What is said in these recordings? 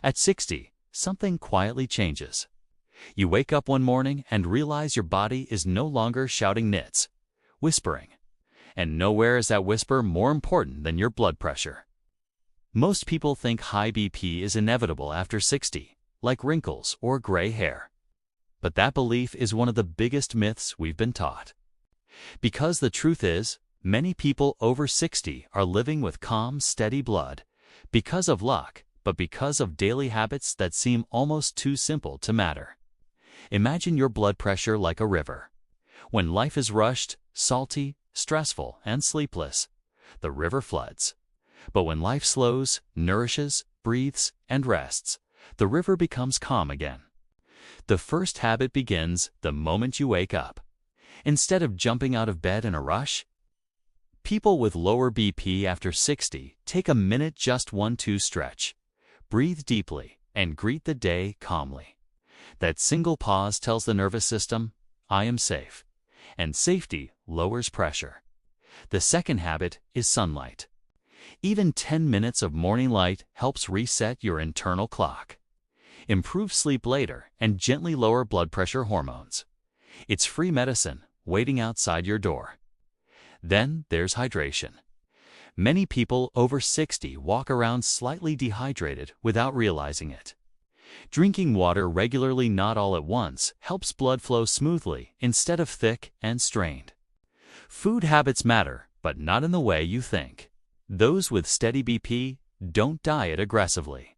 At 60, something quietly changes. You wake up one morning and realize your body is no longer shouting nits, whispering. And nowhere is that whisper more important than your blood pressure. Most people think high BP is inevitable after 60, like wrinkles or gray hair. But that belief is one of the biggest myths we've been taught. Because the truth is, many people over 60 are living with calm, steady blood, because of luck, but because of daily habits that seem almost too simple to matter. Imagine your blood pressure like a river. When life is rushed, salty, stressful, and sleepless, the river floods. But when life slows, nourishes, breathes, and rests, the river becomes calm again. The first habit begins the moment you wake up. Instead of jumping out of bed in a rush, people with lower BP after 60 take a minute, just 1-2 stretch. Breathe deeply and greet the day calmly. That single pause tells the nervous system, I am safe, and safety lowers pressure. The second habit is sunlight. Even 10 minutes of morning light helps reset your internal clock, improve sleep later, and gently lower blood pressure hormones. It's free medicine waiting outside your door. Then there's hydration. Many people over 60 walk around slightly dehydrated without realizing it. Drinking water regularly, not all at once, helps blood flow smoothly instead of thick and strained. Food habits matter, but not in the way you think. Those with steady BP don't diet aggressively.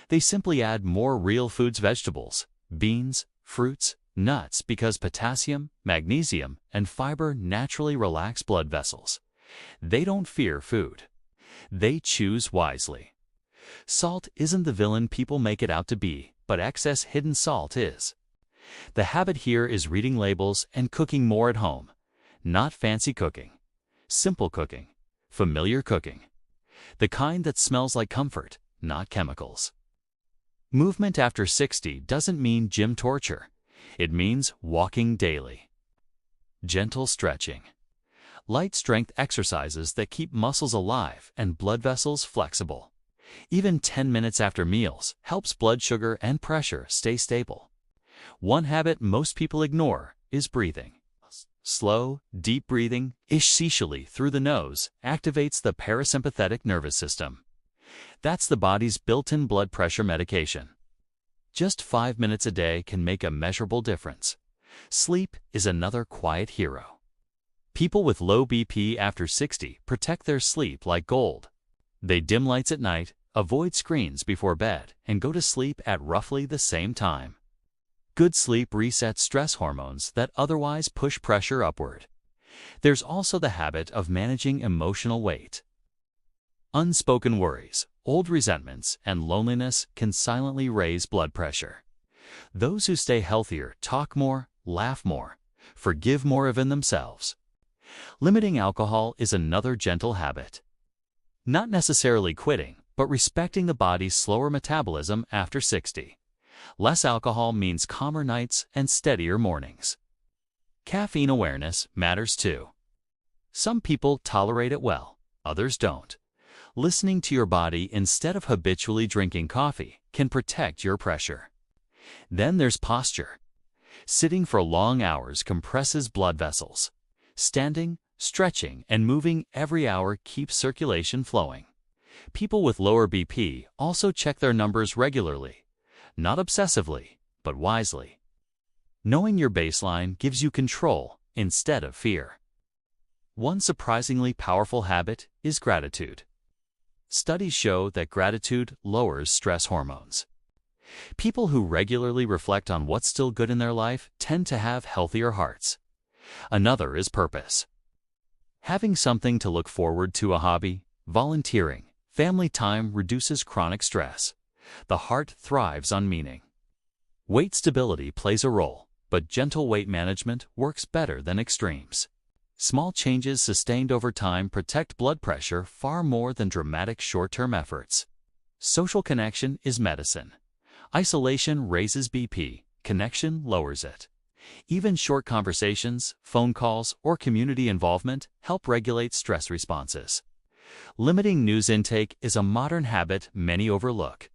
They simply add more real foods, vegetables, beans, fruits, nuts, because potassium, magnesium, and fiber naturally relax blood vessels. They don't fear food. They choose wisely. Salt isn't the villain people make it out to be, but excess hidden salt is. The habit here is reading labels and cooking more at home. Not fancy cooking. Simple cooking. Familiar cooking. The kind that smells like comfort, not chemicals. Movement after 60 doesn't mean gym torture. It means walking daily. Gentle stretching. Light strength exercises that keep muscles alive and blood vessels flexible. Even 10 minutes after meals helps blood sugar and pressure stay stable. One habit most people ignore is breathing. Slow, deep breathing, ishishally through the nose, activates the parasympathetic nervous system. That's the body's built-in blood pressure medication. Just 5 minutes a day can make a measurable difference. Sleep is another quiet hero. People with low BP after 60 protect their sleep like gold. They dim lights at night, avoid screens before bed, and go to sleep at roughly the same time. Good sleep resets stress hormones that otherwise push pressure upward. There's also the habit of managing emotional weight. Unspoken worries, old resentments, and loneliness can silently raise blood pressure. Those who stay healthier talk more, laugh more, forgive more of themselves. Limiting alcohol is another gentle habit. Not necessarily quitting, but respecting the body's slower metabolism after 60. Less alcohol means calmer nights and steadier mornings. Caffeine awareness matters too. Some people tolerate it well, others don't. Listening to your body instead of habitually drinking coffee can protect your pressure. Then there's posture. Sitting for long hours compresses blood vessels. Standing, stretching, and moving every hour keeps circulation flowing. People with lower BP also check their numbers regularly. Not obsessively, but wisely. Knowing your baseline gives you control instead of fear. One surprisingly powerful habit is gratitude. Studies show that gratitude lowers stress hormones. People who regularly reflect on what's still good in their life tend to have healthier hearts. Another is purpose. Having something to look forward to, a hobby, volunteering, family time, reduces chronic stress. The heart thrives on meaning. Weight stability plays a role, but gentle weight management works better than extremes. Small changes sustained over time protect blood pressure far more than dramatic short-term efforts. Social connection is medicine. Isolation raises BP, connection lowers it. Even short conversations, phone calls, or community involvement help regulate stress responses. Limiting news intake is a modern habit many overlook.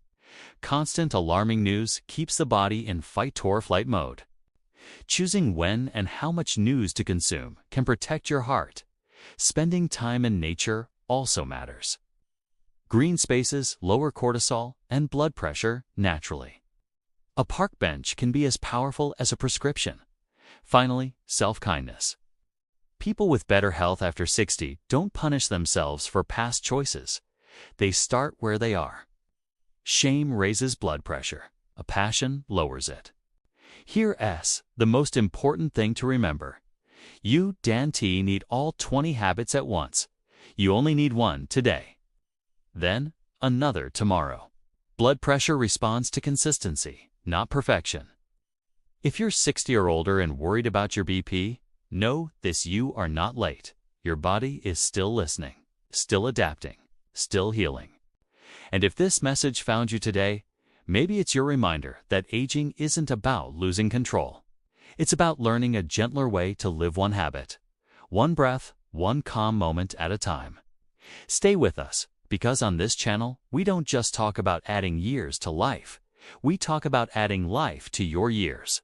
Constant alarming news keeps the body in fight-or-flight mode. Choosing when and how much news to consume can protect your heart. Spending time in nature also matters. Green spaces lower cortisol and blood pressure naturally. A park bench can be as powerful as a prescription. Finally, self-kindness. People with better health after 60 don't punish themselves for past choices. They start where they are. Shame raises blood pressure. A passion lowers it. Here's the most important thing to remember. You, Dan T, need all 20 habits at once. You only need one today. Then, another tomorrow. Blood pressure responds to consistency, not perfection. If you're 60 or older and worried about your BP, know this: you are not late. Your body is still listening, still adapting, still healing. And if this message found you today, maybe it's your reminder that aging isn't about losing control. It's about learning a gentler way to live one habit, one breath, one calm moment at a time. Stay with us, because on this channel, we don't just talk about adding years to life. We talk about adding life to your years.